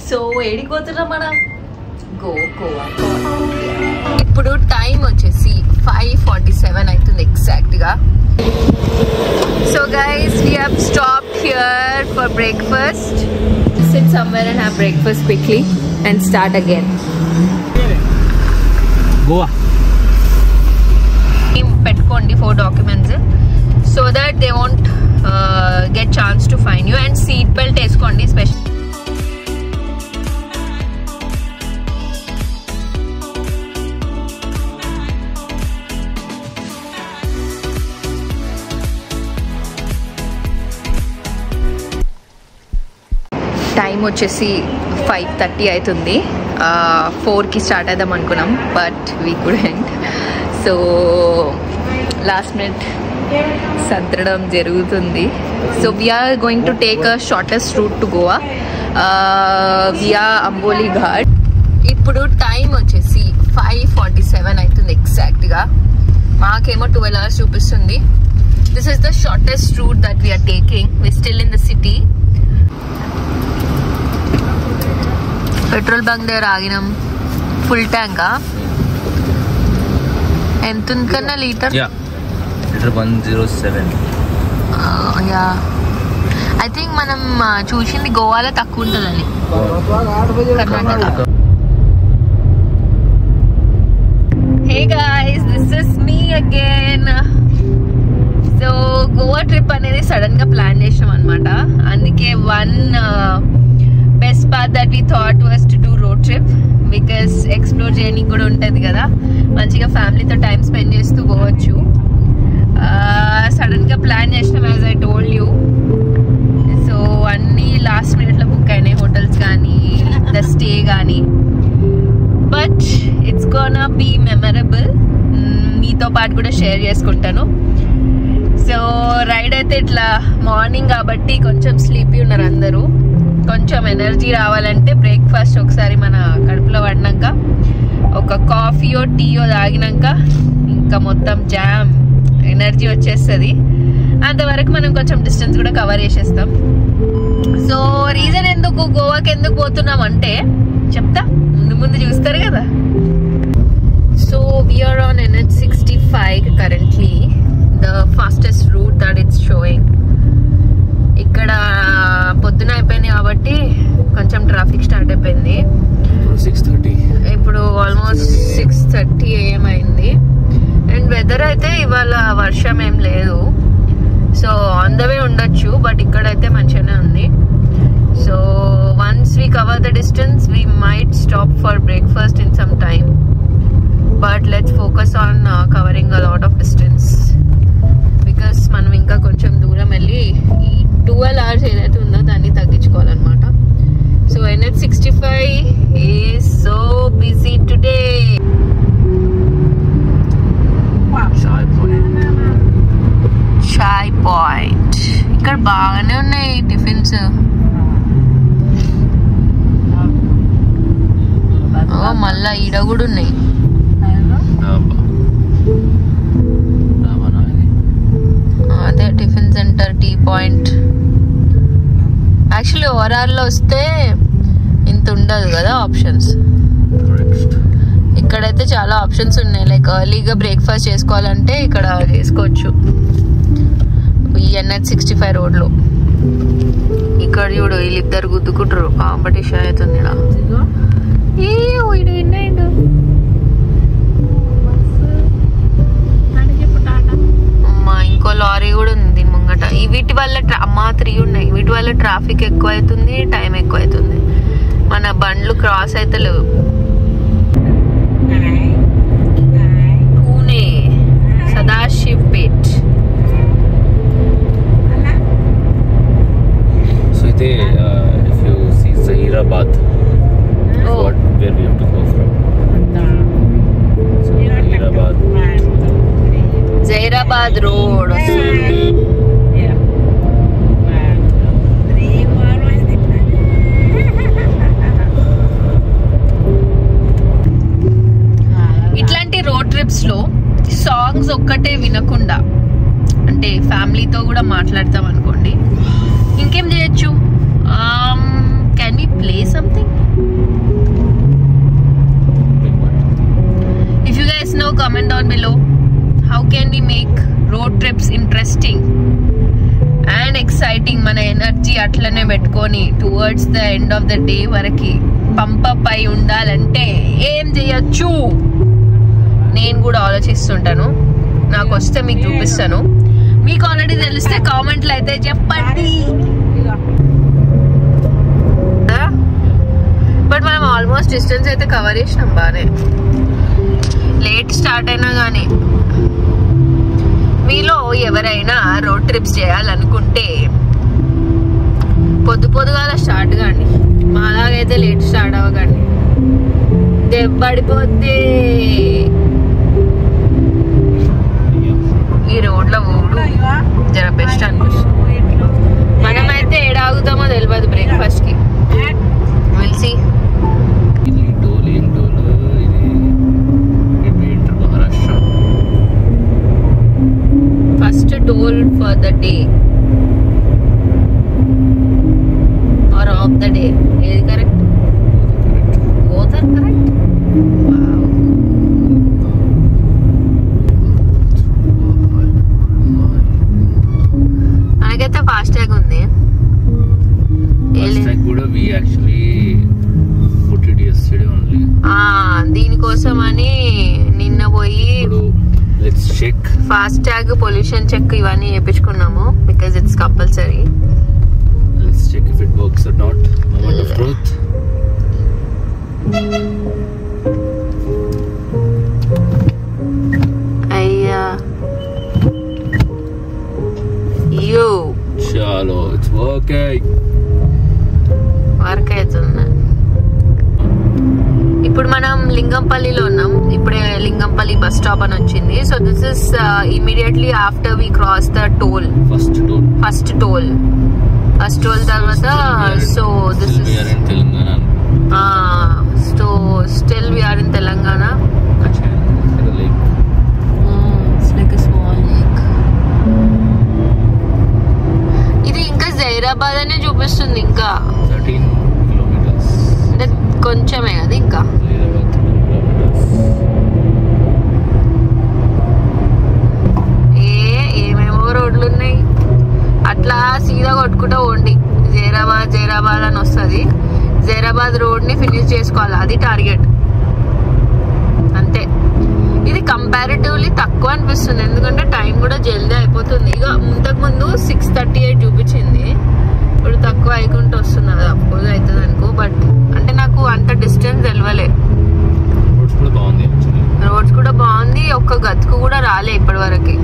So ఏడిపోతున్నాం మనం గోవా. ఇప్పుడు time వచ్చేసి 5:47 అవుతుంది ఎగ్జాక్ట్ గా. So guys we have stopped here for breakfast. Sit somewhere and have breakfast quickly and start again. Goa. పెట్టుకోండి 4 documents so that they won't get chance to find you, and seat belt వేసుకోండి special. Time వచ్చేసి 5:30 అవుతుంది. 4కి start అవుదాం అనుకున్నాం but we couldn't. So last minute సర్దడం జరుగుతుంది. So we are going to take a shortest route to Goa via Amboli Ghat. ఇప్పుడు time వచ్చేసి 5:47 అవుతుంది ఎగ్జాక్ట్గా. మాకేమో 12 hours చూపిస్తుంది. This is the shortest route that we're taking. We still in the city. Petrol bunk దగ్గర ఆగినాం. ఫుల్ ట్యాంకా ఎంత కన్నా litre? Litre 107. Yeah I think మనం చూసింది గోవాలో తక్కువ ఉంటుందని. Karnataka. Hey guys, this is me again. So Goa trip అనేది సడన్ గా ప్లాన్ చేసాం అనమాట. అందుకే best path that we thought was to do road trip because explore చేయడానికి కూడా ఉంటుంది కదా, మంచిగా ఫ్యామిలీతో టైం స్పెండ్ చేస్తూ పోవచ్చు. సడన్ గా ప్లాన్ చేసినాం as I told you. So అన్ని లాస్ట్ మినిట్ లో బుక్ అయినాయి, హోటల్స్ కానీ ద స్టే కానీ. But it's gonna be memorable. మీతో పాటు కూడా షేర్ చేసుకుంటాను. సో రైడ్ అయితే ఇట్లా మార్నింగ్ కాబట్టి కొంచెం స్లీపీ ఉన్నారు అందరూ. కొంచెం ఎనర్జీ రావాలంటే బ్రేక్ఫాస్ట్ ఒకసారి మన కడుపులో పడినాక ఒక కాఫీయో టీయో తాగినాక ఇంకా మొత్తం జామ్ ఎనర్జీ వచ్చేస్తుంది. అంతవరకు మనం కొంచెం డిస్టెన్స్ కూడా కవర్ చేసేస్తాం. సో రీజన్ ఎందుకు గోవాకి ఎందుకు పోతున్నాం అంటే చెప్తా, ముందు ముందు చూస్తారు కదా. So we're on NH65 currently, the fastest route that it's showing. ఇక్కడ పొద్దున అయిపోయింది కాబట్టి కొంచెం ట్రాఫిక్ స్టార్ట్ అయిపోయింది. 6:30. ఇప్పుడు ఆల్మోస్ట్ 6:30 AM అయింది. అండ్ వెదర్ అయితే ఇవాళ వర్షం ఏం లేదు. సో ఆన్ ద వే ఉండొచ్చు బట్ ఇక్కడైతే మంచిగానే ఉంది. So once we cover the distance we might stop for breakfast in some time, but let's focus on covering a lot of distance because మనం ఇంకా కొంచెం దూరం వెళ్ళి ఈ 12 hours ఏదైతే ఉందో దాన్ని తగ్గించుకోవాలన్నమాట. So NH65 is so busy today. Chai point ఇక్కడ బాగానే ఉన్నాయి టిఫిన్స్. మళ్ళా ఈడ కూడా ఉన్నాయి. అదే tiffin centre, tea point. Actually ఓవరాల్లో వస్తే ఇంత ఉండదు కదా ఆప్షన్స్. ఇక్కడైతే చాలా ఆప్షన్స్ ఉన్నాయి. లైక్ ఎర్లీగా బ్రేక్ఫాస్ట్ చేసుకోవాలంటే ఇక్కడ చేసుకోవచ్చు ఈ NH65 రోడ్లో. ఇక్కడ చూడు వీళ్ళిద్దరు గుద్దుకుంటారు, కాంపిటీషన్ అవుతుంది. ఇంకో లారీ కూడా ఉంది ముంగట. వీటి వల్ల 3 ఉన్నాయి. వీటి వల్ల ట్రాఫిక్ ఎక్కువ అవుతుంది, టైం ఎక్కువ అవుతుంది. మన బండ్లు క్రాస్ అయితే లేవు. పూణే సదాశివ్ పేట్. So if you see Zahirabad, where we have to go from. So Zahirabad road. ఇట్లాంటి రోడ్ ట్రిప్స్ లో సాంగ్స్ ఒక్కటే వినకుండా, అంటే ఫ్యామిలీతో కూడా మాట్లాడతాం అనుకోండి, ఇంకేం చేయొచ్చు. Can we play something? అట్లనే పెట్టుకొని towards the end of the day వరకు పంపప్ అయి ఉండాలంటే ఏం చేయొచ్చు నేను కూడా ఆలోచిస్తుంటాను. నాకు వస్తే మీకు చూపిస్తాను. మీకు ఆల్రెడీ తెలిస్తే కామెంట్లు అయితే చెప్పండి. బట్ మనం ఆల్మోస్ట్ డిస్టెన్స్ అయితే కవర్ చేసినాం బానే. లేట్ స్టార్ట్ అయినా కానీ మీలో ఎవరైనా రోడ్ ట్రిప్స్ చేయాలనుకుంటే పొద్దుగాల స్టార్ట్ కాండి. మాలాగైతే లేట్ స్టార్ట్ అవ్వకండి, దెబ్బడిపోద్ది. ఈ రోడ్లో ఊడు జర బెస్ట్ అనిపిస్తుంది. మనమైతే ఏడాగుతామో తెలియదు బ్రేక్ఫాస్ట్ కి. Well see first toll for the day or of the day, ఏది కరెక్ట్? Both are correct. మనకైతే ఫాస్ట్ ట్యాగ్ ఉంది. దీనికోసం అని నిన్న పోయి ఫాస్ట్ ట్యాగ్, పొల్యూషన్ చెక్ ఇవన్నీ చేయించుకున్నాము. Because it's compulsory. Let's check if it works or not. Moment of truth. అయ్యా యో Chalo, it's working. వర్క్ అవుతుంది. ఇప్పుడు మనం లింగంపల్లిలో ఉన్నాం. ఇప్పుడే లింగంపల్లి బస్ స్టాప్ అని వచ్చింది. So this is immediately after we cross the toll. First toll తర్వాత so this is so still we are in Telangana. It's like a small lake. ఇది ఇంకా జైరాబాద్ అనే చూపిస్తుంది. ఇంకా 13 kilometers. అంటే కొంచెమే కదా ఇంకా. ఏమేమో రోడ్లు ఉన్నాయి. అట్లా సీదా కొట్టుకుంటూ పోండి. జైరాబాద్ అని వస్తుంది. జైరాబాద్ రోడ్ ని ఫినిష్ చేసుకోవాలి, అది టార్గెట్. అంతే. ఇది కంపారిటివ్లీ తక్కువ అనిపిస్తుంది, ఎందుకంటే టైం కూడా జల్దీ అయిపోతుంది. ఇక ఇంతకుముందు 6:38 చూపించింది, ఇప్పుడు తక్కువ అయికుంటూ వస్తుంది. అది అపోజ్ అవుతుంది అనుకో. బట్ అంటే నాకు అంత డిస్టెన్స్ తెలియలే. రోడ్స్ కూడా బాగుంది. ఒక్క గతుకు కూడా రాలే ఇప్పటి వరకు.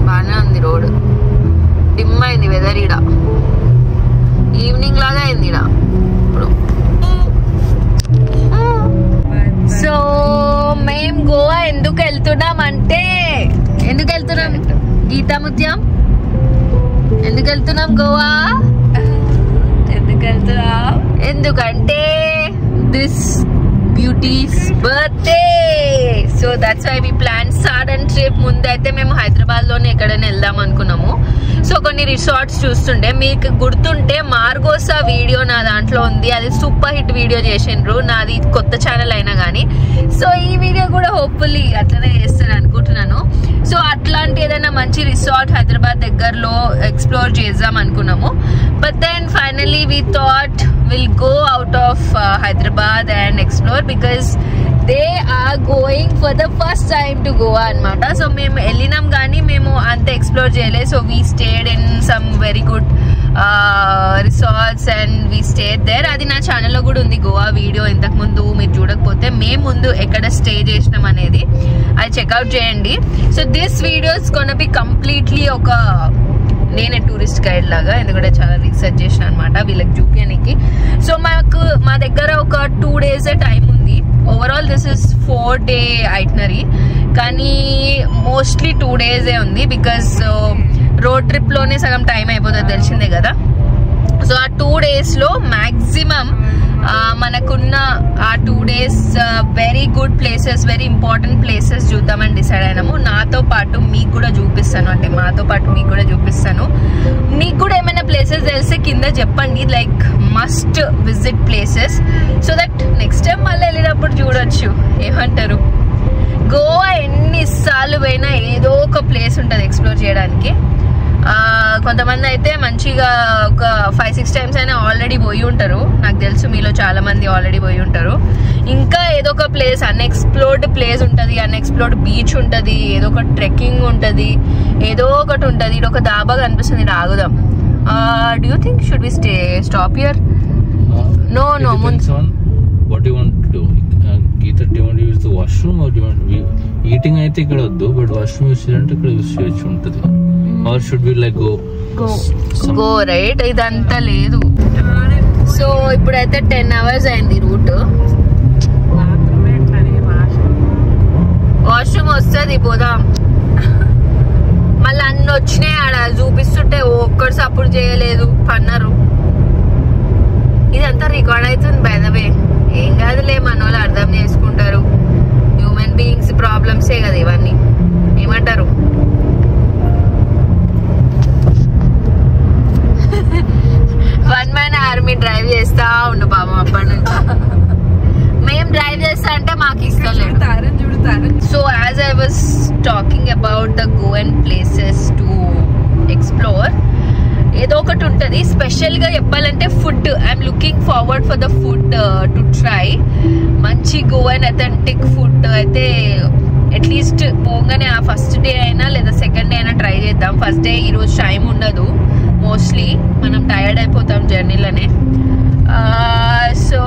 బాగానే ఉంది రోడ్. డిమ్ అయింది వెదర్. ఈడ ఈవినింగ్ లాగా అయింది ఈడ ఇప్పుడు. సో మేం గోవా ఎందుకు వెళ్తున్నాం గీతాముత్యం, ఎందుకు వెళ్తున్నాం గోవా? ఎందుకంటే this beauty's birthday. So that's why we plan sudden trip. ముందైతే మేము హైదరాబాద్ లోనే ఎక్కడైనా వెళ్దాం అనుకున్నాము. సో కొన్ని రిసార్ట్స్ చూస్తుండే, మీకు గుర్తుంటే మార్గోసా వీడియో నా దాంట్లో ఉంది. అది సూపర్ హిట్ వీడియో చేసిండ్రు, నాది కొత్త ఛానల్ అయినా కానీ. సో ఈ వీడియో కూడా హోప్ఫుల్లీ అట్లనే చేస్తాను అనుకుంటున్నాను. సో అట్లాంటి ఏదైనా మంచి రిసార్ట్ హైదరాబాద్ దగ్గరలో ఎక్స్ప్లోర్ చేద్దాం అనుకున్నాము. But then finally we thought will go out of Hyderabad and explore, because they are going for the first time to Goa అనమాట. సో మేము వెళ్ళినాం కానీ మేము అంత ఎక్స్ప్లోర్ చేయలేదు. So we stayed in some very good resorts and we stayed there. అది నా ఛానల్లో కూడా ఉంది గోవా వీడియో. ఇంతకుముందు మీరు చూడకపోతే మేము ముందు ఎక్కడ స్టే చేసినాం అనేది అది చెక్అవుట్ చేయండి. సో దిస్ వీడియోస్ కొన బి కంప్లీట్లీ ఒక నేనే టూరిస్ట్ గైడ్ లాగా, ఎందుకంటే చాలా రీసెర్చ్ చేసిన అనమాట వీళ్ళకి చూపించడానికి. సో మా దగ్గర ఒక 2 days టైం ఉంది. Overall this is 4 day itinerary, కానీ మోస్ట్లీ 2 days ఉంది. బికాస్ రోడ్ ట్రిప్ లోనే సగం టైం అయిపోతుంది, తెలిసిందే కదా. సో ఆ 2 days లో మ్యాక్సిమం మనకున్న ఆ 2 days very good places, very important places చూద్దామని డిసైడ్ అయినాము. నాతో పాటు మీకు కూడా చూపిస్తాను, అంటే మాతో పాటు మీకు కూడా చూపిస్తాను. మీకు కూడా ఏమైనా ప్లేసెస్ తెలిస్తే కింద చెప్పండి, like must visit places, so that next time మళ్ళీ వెళ్ళినప్పుడు చూడొచ్చు. ఏమంటారు? గోవా ఎన్నిసార్లు పోయినా ఏదో ఒక ప్లేస్ ఉంటుంది ఎక్స్ప్లోర్ చేయడానికి. కొంతమంది అయితే మంచిగా ఒక 5-6 times అయినా ఆల్రెడీ పోయి ఉంటారు. నాకు తెలుసు మీలో చాలా మంది ఆల్రెడీ పోయి ఉంటారు. ఇంకా ఏదో ఒక ప్లేస్, అన్ఎక్స్ప్లోర్డ్ ప్లేస్ ఉంటుంది, అన్ఎక్స్ప్లోర్డ్ బీచ్ ఉంటుంది, ఏదో ఒక ట్రెక్కింగ్ ఉంటుంది, ఏదో ఒకటి ఉంటుంది. ఇది ఒక దాబా కనిపిస్తుంది, ఇది ఆగుదాం. Do you think should we stop here? No. What do you want to do? Geeta, do you want to use the washroom or do you want to eating అయితే ఇక్కడ వద్దు, బట్ వాష్రూమ్ యూస్ చేయాలంటే ఇక్కడ use చేయొచ్చు ఉంటుంది. Or should we like go right? ఇదంతా లేదు. So ఇప్పుడైతే 10 hours అయింది రూట్. వాష్రూమ్ వస్తుంది, పోదాం. మళ్ళీ అన్ని వచ్చినాయి ఆడ చూపిస్తుంటే ఒక్కడు సపోర్ట్ చేయలేదు అన్నారు. ఇదంతా రికార్డ్ అవుతుంది బై ద వే. ఏం కాదులే, మన వాళ్ళు అర్థం చేసుకుంటారు. హ్యూమన్ బీయింగ్స్ ప్రాబ్లమ్సే కదా ఇవన్నీ. ఏమంటారు? వన్ మ్యాన్ ఆర్మీ డ్రైవ్ చేస్తా ఉండు పాపం అప్పటి నుంచి. మేము డ్రైవ్ చేస్తా అంటే మాకు ఇష్టం లేదు. So as I was talking about the Goan places to explore, ఏదో ఒకటి ఉంటుంది. స్పెషల్ గా చెప్పాలంటే food. I'm looking forward for the food to try. మంచి గోవన్ అథెంటిక్ ఫుడ్ అయితే అట్లీస్ట్ పోగానే ఆ ఫస్ట్ డే అయినా లేదా సెకండ్ డే అయినా ట్రై చేద్దాం. ఫస్ట్ డే ఈరోజు టైం ఉండదు, మోస్ట్లీ మనం టైర్డ్ అయిపోతాం జర్నీలోనే. సో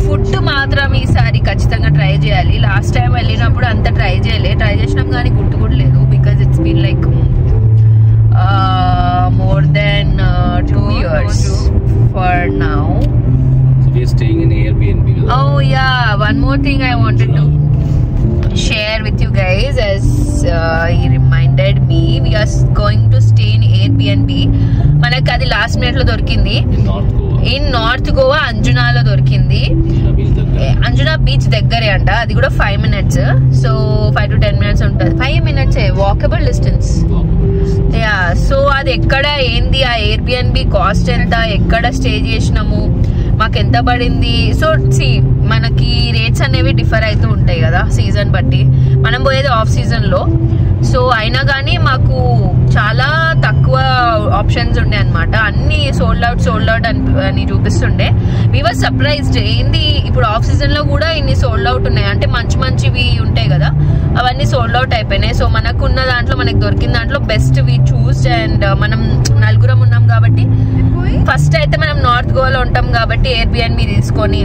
ఫుడ్ మాత్రం ఈసారి ఖచ్చితంగా ట్రై చేయాలి. లాస్ట్ టైం వెళ్ళినప్పుడు అంత ట్రై చేసినాం కానీ గుర్తు కూడా లేదు. Because it's been like more than 2 years for now. So we are staying in Airbnb. Oh yeah, one more thing I wanted to share with you guys, as he reminded me, we are going to stay in Airbnb. మనకి అది last minute లో దొరికింది. In north Goa అంజునాలో దొరికింది. Anjuna beach దగ్గరే అంట. అది కూడా 5 minutes. So 5 to 10 minutes ఉంటుంది. 5 minutes walkable distance. Yeah, so అది ఎక్కడ ఏంది, ఆ ఎయిర్బిఎన్బి కాస్ట్ ఎంత, ఎక్కడ స్టే చేసినాము, మాకు ఎంత పడింది. సో సి మనకి రేట్స్ అనేవి డిఫర్ అవుతూ ఉంటాయి కదా సీజన్ బట్టి. మనం పోయేది ఆఫ్ సీజన్ లో. సో అయినా కానీ మాకు చాలా తక్కువ ఆప్షన్స్ ఉండే అనమాట. అన్ని సోల్డ్ అవుట్ అని చూపిస్తుండే. వి వర్ సర్ప్రైజ్డ్, ఏంది ఇప్పుడు ఆఫ్ సీజన్ లో కూడా ఇన్ని సోల్డ్ అవుట్ ఉన్నాయి అంటే మంచివి ఉంటాయి కదా, అవన్నీ సోల్డ్ అవుట్ అయిపోయినాయి. సో మనకున్న దాంట్లో, మనకు దొరికిన దాంట్లో బెస్ట్ వి చూస్. అండ్ మనం నలుగురం ఉన్నాం కాబట్టి ఫస్ట్ అయితే మనం నార్త్ గోవాలో ఉంటాం కాబట్టి ఎయిర్బిఎన్బి తీసుకొని,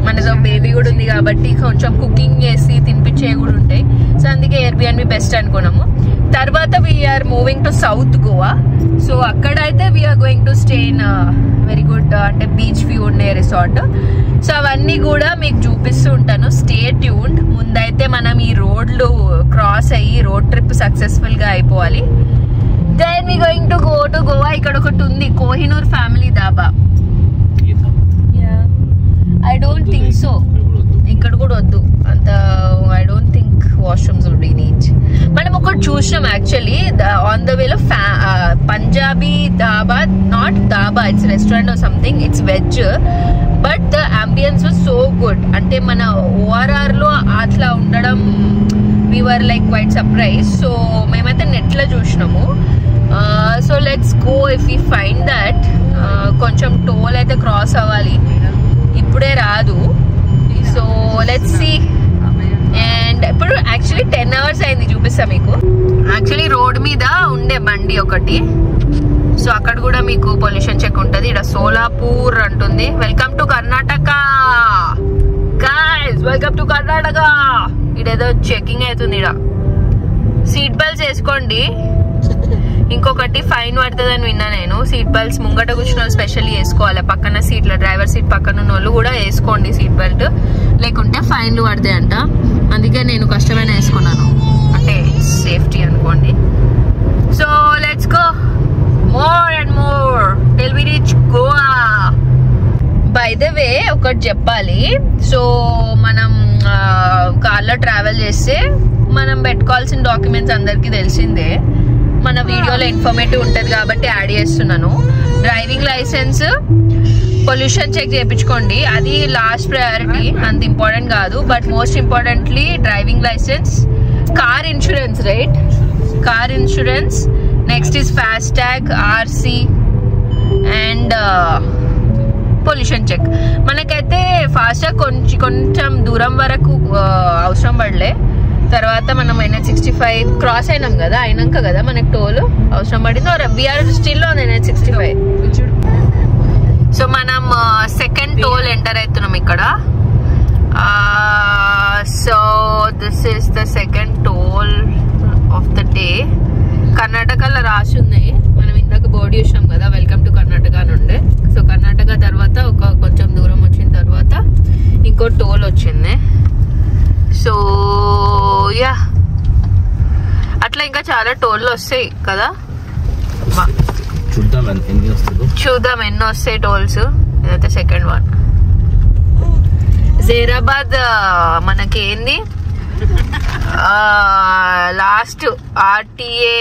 మనతో బేబీ కూడా ఉంది కాబట్టి కొంచెం కుకింగ్ చేసి తినిపించే కూడా ఉంటాయి. సో అందుకే ఎయిర్బిఎన్బి బెస్ట్ అనుకున్నాము. తర్వాత we are moving to South Goa. So అక్కడైతే we are going to stay in very good అంటే బీచ్ వ్యూ ఉండే రిసార్ట్. సో అవన్నీ కూడా మీకు చూపిస్తూ ఉంటాను. Stay tuned. ముందైతే మనం ఈ రోడ్లు క్రాస్ అయ్యి రోడ్ ట్రిప్ సక్సెస్ఫుల్ గా అయిపోవాలి. Then we going to go to Goa. ఇక్కడ ఒకటి ఉంది, Kohinoor family dhaba. I don't think so, ఇక్కడ కూడా వద్దు అంత. I don't think washrooms would be neat. మనం ఒకటి చూసినాం యాక్చువల్లీ ఆన్ ద వేలో, Punjabi dhaba, not dhaba, it's restaurant or something, it's veg, but the ambience was so good. అంటే మన ఓఆర్ఆర్ లో అట్లా ఉండడం, we were like quite surprised. So మేమైతే నెట్ లో చూసినాము. So let's go if we find that. కొంచెం టోల్ అయితే క్రాస్ అవ్వాలి, ఇప్పుడే రాదు. So let's see. అండ్ ఇప్పుడు యాక్చువల్లీ 10 hours అయింది, చూపిస్తా మీకు. యాక్చువల్లీ రోడ్ మీద ఉండే బండి ఒకటి. సో అక్కడ కూడా మీకు పొల్యూషన్ చెక్ ఉంటుంది. ఇక్కడ సోలాపూర్ అంటుంది. Welcome to Karnataka guys, welcome to Karnataka. ఇదేదో చెకింగ్ అవుతుంది. ఇక్కడ సీట్ బెల్ట్స్ వేసుకోండి. ఇంకొకటి ఫైన్ పడుతుందని విన్నా నేను. సీట్ బెల్ట్స్ ముంగట కూర్చున్న వాళ్ళు స్పెషల్లీ వేసుకోవాలి. పక్కన సీట్లో, డ్రైవర్ సీట్ పక్కన ఉన్న వాళ్ళు కూడా వేసుకోండి సీట్ బెల్ట్, లేకుంటే ఫైన్లు పడతాయి అంట. అందుకే నేను కష్టమైన వేసుకున్నాను, అంటే సేఫ్టీ అనుకోండి. So let's go more and more till we reach Goa. By the way ఒకటి చెప్పాలి. సో మనం కార్లో ట్రావెల్ చేస్తే మనం పెట్టుకోవాల్సిన డాక్యుమెంట్స్ అందరికీ తెలిసిందే. మన వీడియోలో ఇన్ఫర్మేటివ్ ఉంటుంది కాబట్టి యాడ్ చేస్తున్నాను. డ్రైవింగ్ లైసెన్స్, పొల్యూషన్ చెక్ చేయించుకోండి, అది లాస్ట్ ప్రయారిటీ, అంత ఇంపార్టెంట్ కాదు. But most importantly driving licence, car insurance, right, car insurance next is FASTag, RC and pollution check. మనకైతే ఫాస్ట్ ట్యాగ్ కొంచెం దూరం వరకు అవసరం పడలే. తర్వాత మనం NH65 క్రాస్ అయినాం కదా, అయినాక కదా మనకు టోల్ అవసరం పడింది. We're still on NH65. So మనం సెకండ్ టోల్ ఎంటర్ అవుతున్నాం ఇక్కడ. So this is the second toll of the day. కర్ణాటకలో రాసి ఉన్నాయి, మనం ఇందాక బోర్డు చూసినాం కదా, వెల్కమ్ టు కర్ణాటక నుండే. సో కర్ణాటక తర్వాత కొంచెం దూరం వచ్చిన తర్వాత ఇంకో టోల్ వచ్చింది. సో యా, అట్లా ఇంకా చాలా టోల్లు వస్తాయి కదా, చూద్దాం ఎన్ని వస్తాయి టోల్స్. ఇదైతే సెకండ్ వన్. జైరాబాద్ మనకి ఏంది లాస్ట్ ఆర్టీఏ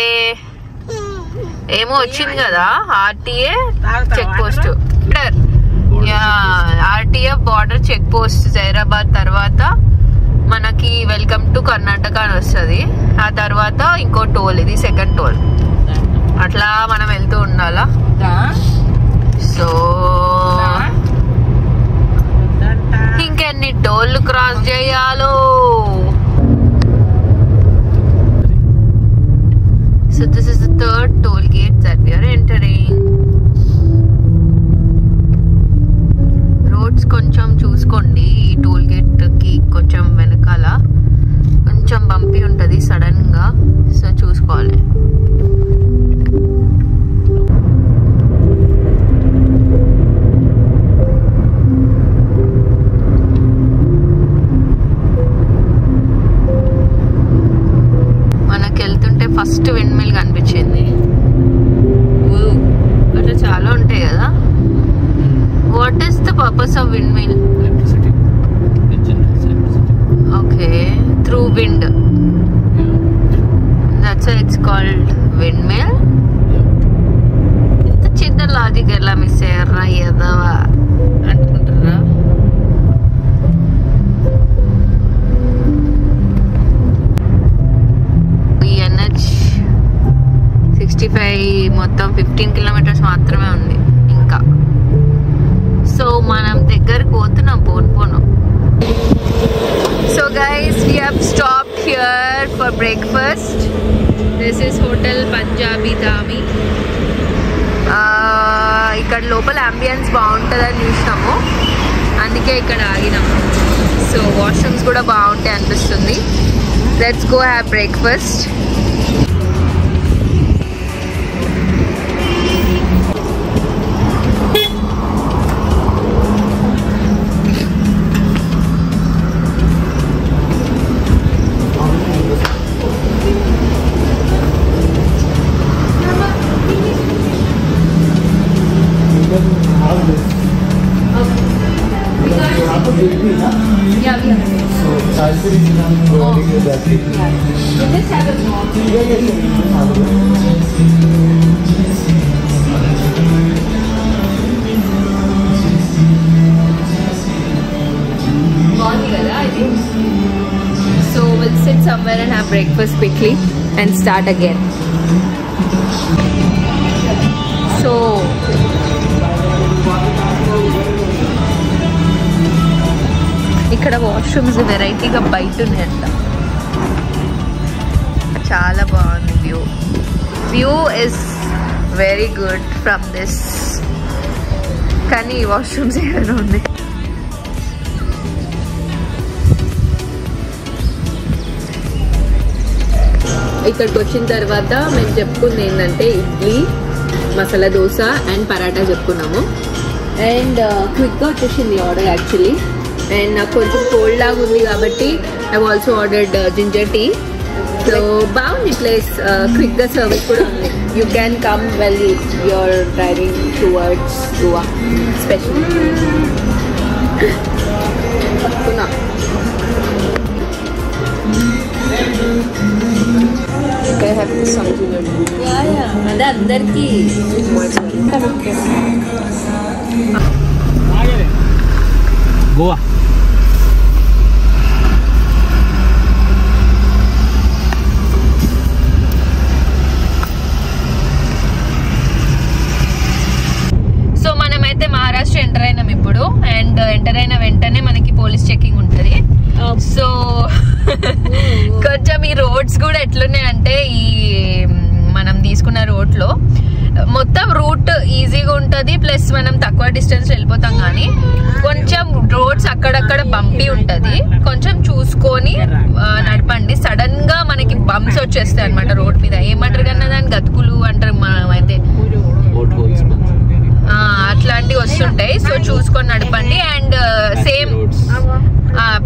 ఏమో వచ్చింది కదా, RTA check post, RTA border check post Zahirabad తర్వాత మనకి వెల్కమ్ టు కర్ణాటక అని వస్తుంది. ఆ తర్వాత ఇంకో టోల్, ఇది సెకండ్ టోల్. అట్లా మనం వెళ్తూ ఉండాలా. సో ఇంకెన్ని టోల్ క్రాస్ చేయాలో. So this is the third toll gate that we are entering. Roads కొంచెం చూసుకోండి, ఈ టోల్ గేట్ కి కొంచెం వెనకాల కొంచెం బంపీ ఉంటుంది సడన్ గా, సో చూసుకోవాలి. మనకి వెళ్తుంటే ఫస్ట్ విండ్ మిల్ కనిపించింది. అట్లా చాలా ఉంటాయి కదా. What is the purpose of windmill? Electricity. It generates electricity. Okay, through wind. Yeah. That's why it's called windmill. Yeah. ఇంత చిన్న లాజిక్ ఎలా మిస్ అయ్యారా ఏదవా అనుకుంటారా? ఈ NH65 మొత్తం 15 కిలోమీటర్స్ మాత్రమే ఉంది ఇంకా. సో మనం దగ్గరకు పోతున్నాం పోను. So guys, we have stopped here for breakfast. This is hotel Punjabi Dhami. ఇక్కడ లోపల అంబియన్స్ బాగుంటుందని చూసినాము, అందుకే ఇక్కడ ఆగినాము. సో వాష్రూమ్స్ కూడా బాగుంటాయి అనిపిస్తుంది. Let's go have breakfast. So we'll sit somewhere and have breakfast quickly and start again. So ఇక్కడ వాష్రూమ్స్ వెరైటీగా బయట ఉన్నాయంట. చాలా బాగుంది view is very good from this. కానీ వాష్రూమ్స్ ఏమైనా ఉంది. ఇక్కడికి వచ్చిన తర్వాత మేము చెప్పుకుంది ఏంటంటే ఇడ్లీ, మసాలా దోశ అండ్ పరాటా చెప్పుకున్నాము. అండ్ క్విక్గా వచ్చేసింది ఆర్డర్ యాక్చువల్లీ. అండ్ నాకు కొంచెం కోల్డ్ లాగా ఉంది కాబట్టి I also ordered ginger tea. So బాగుంది ప్లేస్, క్విక్గా సర్వీస్ కూడా ఉంది. You can come well you're driving towards Goa specially. పట్టుకున్నా అదే అందరికి గోవా. పోలీస్ చెకింగ్ ఉంటది. సో కొంచెం ఈ రోడ్స్ కూడా ఎట్లున్నాయంటే ఈ మనం తీసుకున్న రోడ్ లో మొత్తం రూట్ ఈజీగా ఉంటది, ప్లస్ మనం తక్కువ డిస్టెన్స్ వెళ్ళిపోతాం. కానీ కొంచెం రోడ్స్ అక్కడక్కడ బంపీ ఉంటది, కొంచెం చూసుకొని నడపండి. సడన్ గా మనకి బంప్స్ వచ్చేస్తాయి అనమాట రోడ్ మీద. ఏమంటారు కన్నా దాని గతుకులు అంటారు మనం అయితే, అట్లాంటివి వస్తుంటాయి. సో చూసుకొని నడపండి. అండ్ సేమ్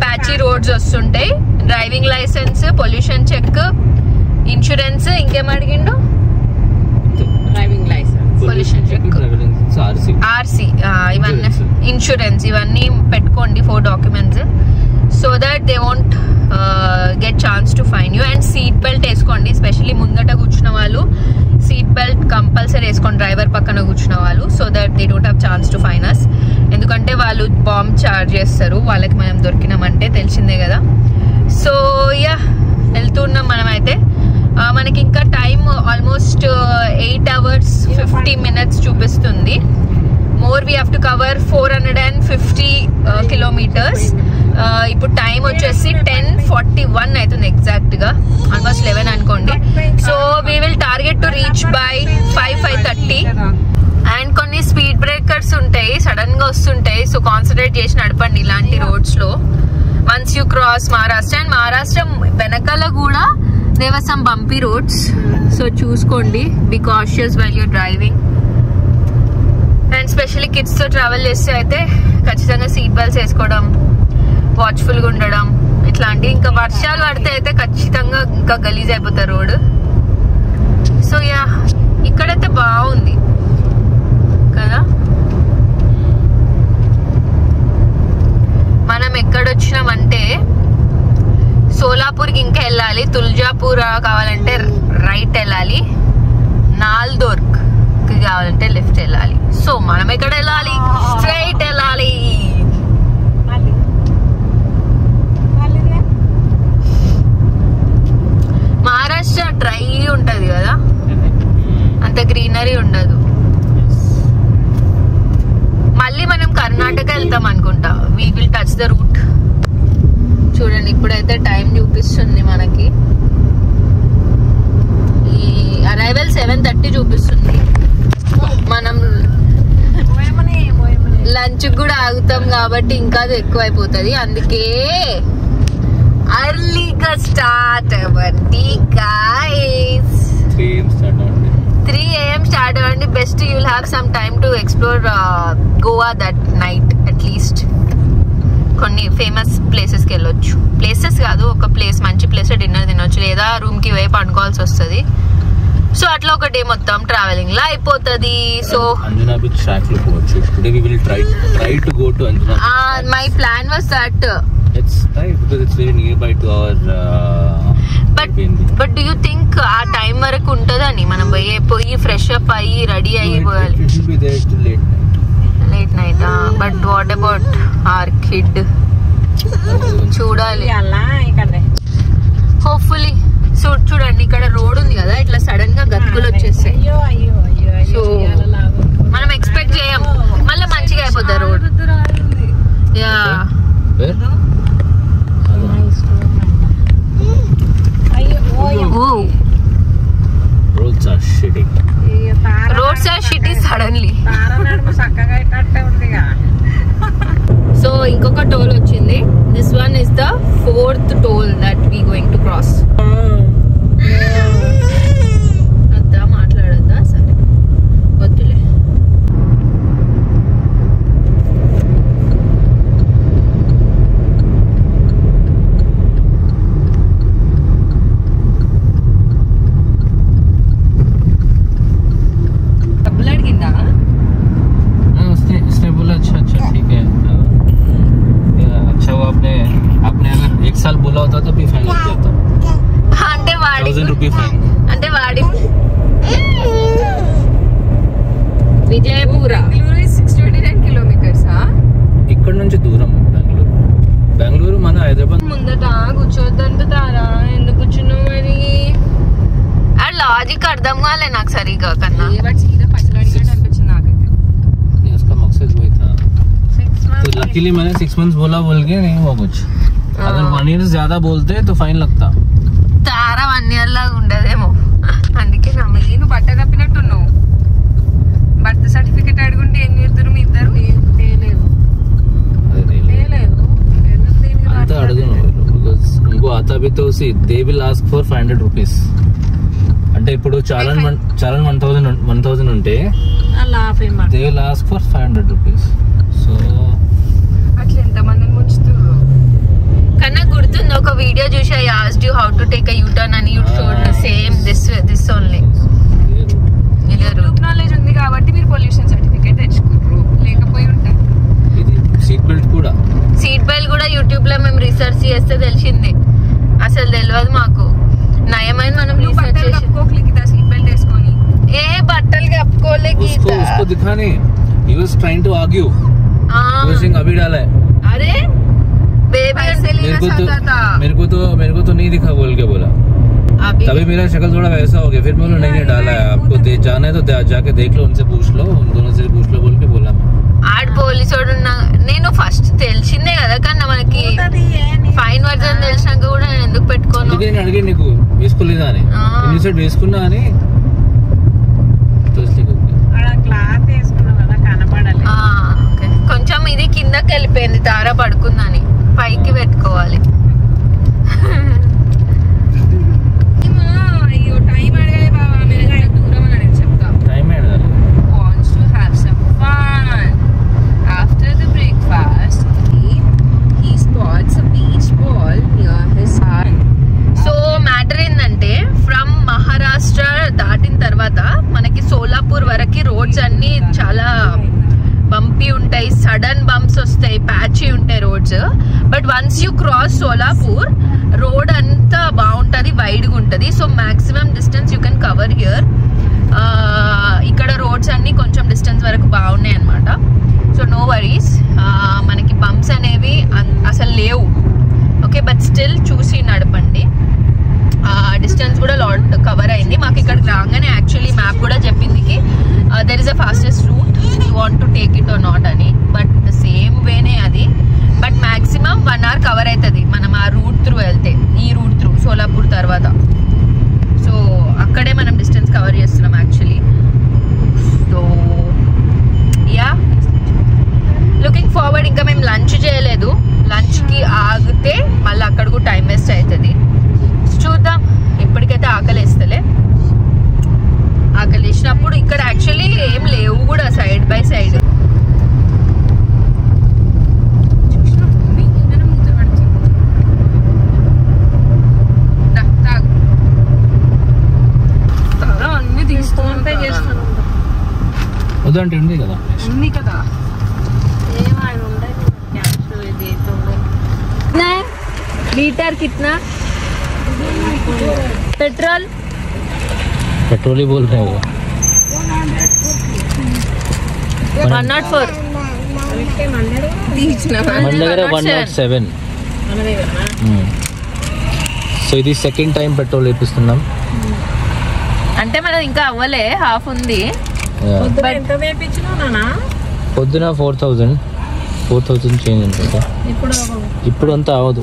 ప్యాచీ రోడ్స్ వస్తుంటాయి. Driving licence, pollution check, insurance, ఇంకేం అడిగిండు? Driving licence, pollution check, RC, ఇవన్నీ ఇన్సూరెన్స్, ఇవన్నీ పెట్టుకోండి 4 documents. So that they won't get chance to fine you. And seat belt వేసుకోండి. స్పెషల్లీ ముందట కూర్చున్న వాళ్ళు సీట్ బెల్ట్ కంపల్సరీ వేసుకోండి, డ్రైవర్ పక్కన కూర్చున్న వాళ్ళు. So that they don't have chance to fine us. ఎందుకంటే వాళ్ళు బాంబ్ చార్జ్ చేస్తారు వాళ్ళకి మనం దొరికినామంటే, తెలిసిందే కదా. సో యా వెళ్తున్నాం మనమైతే. మనకి ఇంకా టైం ఆల్మోస్ట్ 8 hours 50 minutes చూపిస్తుంది. More we have to cover 450 kilometers. ఇప్పుడు టైం వచ్చేసి 10:41 అవుతుంది ఎగ్జాక్ట్ గా, ఆల్మోస్ట్ 11 అనుకోండి. So we will target to reach by 5:30. And కొన్ని స్పీడ్ బ్రేకర్స్ ఉంటాయి, సడన్ గా వస్తుంటాయి. సో కాన్సన్ట్రేట్ చేసి నడపండి ఇలాంటి రోడ్స్ లో. Once you cross Maharashtra, and Maharashtra వెనకాల కూడా there were some bumpy roads, so చూసుకోండి. be cautious while you're driving. And specially kids తో ట్రావెల్ చేస్తే అయితే ఖచ్చితంగా సీట్ బెల్ట్స్ వేసుకోవడం, వాచ్ఫుల్ గా ఉండడం ఇట్లాంటి. ఇంకా వర్షాలు పడితే అయితే ఖచ్చితంగా ఇంకా గలీజ్ అయిపోతారు రోడ్. సో యా ఇక్కడైతే బాగుంది కదా. మనం ఎక్కడొచ్చినామంటే సోలాపూర్కి ఇంకా వెళ్ళాలి. తుల్జాపూర్ కావాలంటే రైట్ వెళ్ళాలి, నాల్దోర్గ్ కావాలంటే లెఫ్ట్ వెళ్ళాలి. సో మనం ఎక్కడ వెళ్ళాలి? స్ట్రైట్ వెళ్ళాలి. మహారాష్ట్ర డ్రై ఉంటది కదా, అంత గ్రీనరీ ఉండదు. మళ్ళీ మనం కర్ణాటక వెళ్తాం అనుకుంటా. We will touch the route. చూడండి ఇప్పుడైతే టైం చూపిస్తుంది మనకి. ఈ అరైవల్ 7:30 చూపిస్తుంది. మనం లంచ్ కూడా ఆగుతాం కాబట్టి ఇంకా అది ఎక్కువ అయిపోతుంది. అందుకే అర్లీగా స్టార్ట్ అవ్వండి గైస్. 3 AM స్టార్ట్ అవ్వండి. Best you will have some time to explore Goa that night at least. కొన్ని ఫేమస్ ప్లేసెస్కి వెళ్ళొచ్చు. ప్లేసెస్ కాదు, ఒక ప్లేస్, మంచి ప్లేస్ డిన్నర్ తినొచ్చు, లేదా రూమ్ కి పోయి పండుకోవాల్సి వస్తుంది. సో అట్లా ఒక డే మొత్తం ట్రావెలింగ్ లా అయిపోతుంది. సో అంజనా బీచ్ ట్రాక్ లో పోవచ్చు. Today we will try to go to Anjuna. My plan was that it's right because it's very near by two hour. But do you think ఆ టైం వరకు ఉంటుందని? మనం పోయి ఫ్రెష్ అప్ అయ్యి ready అయిపోవాలి. Late night. But what about our kid? చూడాలి. Hopefully. So చూడండి ఇక్కడ రోడ్ ఉంది కదా, ఇట్లా సడన్ గా గతుకులు వచ్చేస్తాయి. సో మనం ఎక్స్పెక్ట్ చేయం, మళ్ళీ మంచిగా అయిపోద్ది road. Yeah roads are shitty suddenly. So ఇంకొక టోల్ వచ్చింది. This one is the 4th toll that we going to cross. అద్దా మాట్లాడద్దా? సరే వద్దులే. అంటే వాడి విజయపూర 629 kilometers. ఇక్కడ నుంచి దూరం బెంగళూరు మన హైదరాబాద్. ముందట కూర్చోద్దంటారా? ఎందుకు కూర్చున్నావు మరి? ఆ లాజిక్ అర్థం కాలే నాకు సరిగా. కన్నా పైసలు అడిగినట్టు అనిపించింది నాకైతే. तो लकीली मैंने 6 months बोला बोल के नहीं हुआ कुछ. अगर 1 year ज्यादा बोलते तो फाइन लगता. తారా 1 year లాగా ఉండదేమో, అందుకే నమ్మి. నువ్వు బట్ట తప్పినట్టు నువ్వు బర్త్ సర్టిఫికెట్ అడుగుంటే ఏం చేస్తారు మీ ఇద్దరు? అంతా అడగను బికాస్ ఇంకో आता भी तो सी they will ask for 500 rupees. అంటే ఇప్పుడు చాలా 1000 ఉంటే they will ask for 500 rupees. So అట్లా ఎంతమందిని ముంచుతుర్రు. కన్నా గుర్తుంది ఒక వీడియో చూసి I asked you how to take a U-turn and you showed the same this only. YouTube knowledge ఉంది కాబట్టి మీరు పొల్యూషన్ సర్టిఫికేట్ తెచ్చుకుర్రు, లేకపోయి ఉంటాయి. ఇది సీట్ బెల్ట్ కూడా యూట్యూబ్ లో మేము రీసెర్చ్ చేస్తే తెలిసింది, అసలు తెలియదు మాకు. నయమైన మనం రీసెర్చ్ చేసి సీట్ బెల్ట్ వేసుకొని ఏ బట్టలు కప్పుకోలేక उसको दिखाने he was trying to argue. he was saying अभी डाला है. अरे बेबी मेरे को तो नहीं दिखा बोल के बोला. तभी मेरा शक्ल थोड़ा वैसा हो गया. फिर मैं बोला नहीं डाला है, आपको जाना है तो जाके देख लो, उनसे पूछ लो, उन दोनों से पूछ लो बोल के बोला. ఆడ పోలీసోడు నేను ఫస్ట్ తెలిసిందే కదా కన్నా మనకి ఫైన్ వర్జన్ తెలిసినాక కూడా నేను ఎందుకు పెట్టుకోను. నేను అడిగి నీకు వేసుకోలేదా అని, ఇన్సెట్ వేసుకున్నా అని కొంచెం ఇది కిందకి వెళ్ళిపోయింది, తారా పడుకుందని. పైకి పెట్టుకోవాలి. టైం అడగాలి బాబా, మీరు దూరం అని చెప్తా. టైం అడగాలి. Wants to have some fun. After the breakfast, he spots a beach ball near his hand. So matter ఏంటంటే ఫ్రమ్ మహారాష్ట్ర దాటిన తర్వాత మనకి సోలాపూర్ వరకు రోడ్స్ అన్ని చాలా బంపీ ఉంటాయి, సడన్ బంప్స్ వస్తాయి, ప్యాచీ ఉంటాయి roads. But once you cross Solapur road అంతా బాగుంటది, వైడ్ గా ఉంటది. So maximum distance you can cover here. ఇక్కడ రోడ్స్ అన్ని కొంచెం డిస్టెన్స్ వరకు బాగున్నాయి అనమాట. సో నో వరీస్, మనకి బంప్స్ అనేవి అసలు లేవు. ఓకే, బట్ స్టిల్ చూసి నడపండి. డిస్టెన్స్ కూడా లాట్ కవర్ అయింది. మాకు ఇక్కడ రాగానే యాక్చువల్లీ మ్యాప్ కూడా చెప్పింది కి there is a fastest route, you want to take it or not అని. బట్ సేమ్ వేనే అది. బట్ మాక్సిమం 1 hour కవర్ అవుతుంది మనం ఆ రూట్ త్రూ వెళ్తే, ఈ రూట్ త్రూ సోలాపూర్ తర్వాత. సో అక్కడే మనం డిస్టెన్స్ కవర్ చేస్తున్నాం actually. So yeah, looking forward. ఇంకా మేము లంచ్ చేయలేదు, లంచ్కి ఆగితే మళ్ళీ అక్కడ కూడా టైం వేస్ట్ అవుతుంది. చూద్దాం, ఇప్పటికైతే ఆకలేస్తలే. ఆకలేసినప్పుడు ఇక్కడ యాక్చువల్లీ ఏం లేవు కూడా సైడ్ బై సైడ్. అన్ని తీసుకుంటే చేస్తాను వద్దంటే ఉంది కదా, ఉంది కదా. लीटर कितना पेट्रोल? पेट्रोल ही बोल रहे हो. 104 మన దగ్గర 107. సో ఇది సెకండ్ టైం పెట్రోల్ వేపిస్తున్నాం. అంటే మనం ఇంకా అవ్వలే, హాఫ్ ఉంది. పొద్దున 4000 చేంజ్ ఉంటుంది. ఇప్పుడు అంతా అవ్వదు.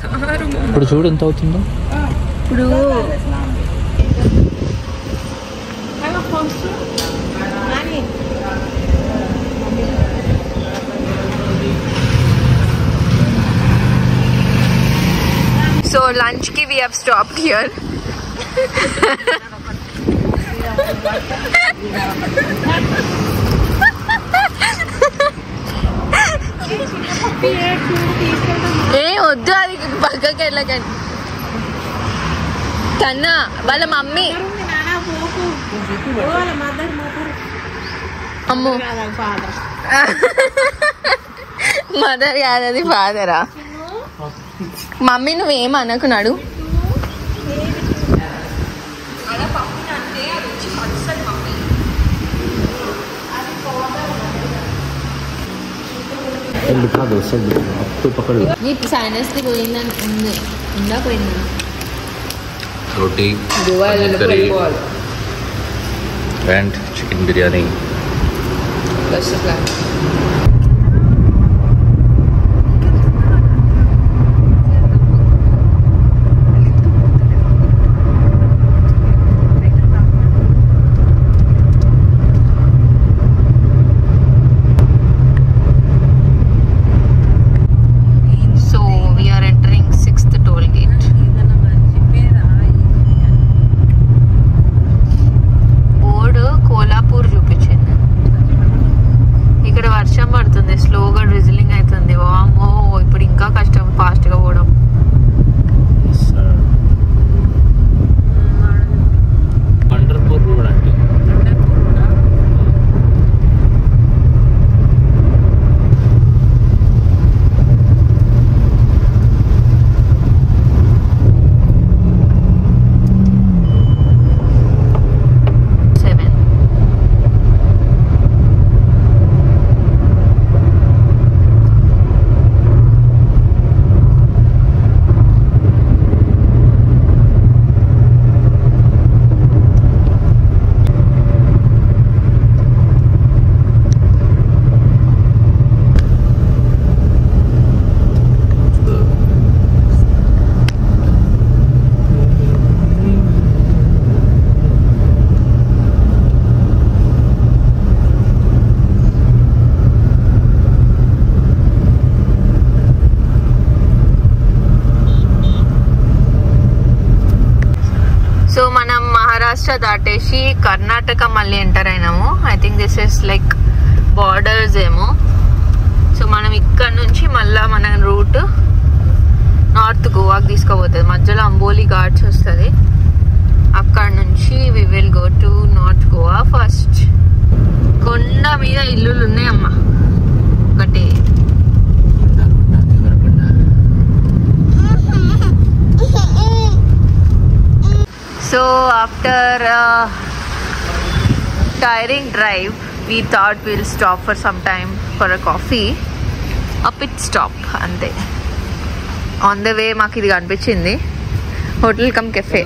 ఇప్పుడు చూడు ఎంత అవుతుందో. ఇప్పుడు సో లంచ్ కి వి హావ్ స్టాప్డ్ హియర్. ఏ వద్దు, అది పక్కకి వెళ్ళకండి కన్నా. వాళ్ళ మమ్మీ అమ్మో మదర్ కాదు, అది ఫాదరా. మమ్మీ నువ్వేం అనుకున్నాడు. दिखा दो सब, तो पकड़ लो. నీ సైనస్ కి పోయిందని ఉంది, ఉందా పోయిందా? रोटी, करी and chicken biryani. మహారాష్ట్ర దాటేసి కర్ణాటక మళ్ళీ ఎంటర్ అయినాము. I think this is like borders ఏమో. సో మనం ఇక్కడ నుంచి మళ్ళా మన రూట్ నార్త్ గోవాకి తీసుకోబోతుంది. మధ్యలో అంబోలి ఘాట్స్ వస్తుంది. అక్కడ నుంచి we will go to north Goa first. కొండ మీద ఇల్లులు ఉన్నాయమ్మా ఒకటి. So after tiring drive, we thought we'll stop for some time for a coffee, a pit stop ante. On the way మాకు ఇది కనిపించింది, హోటల్ కమ్ కెఫే.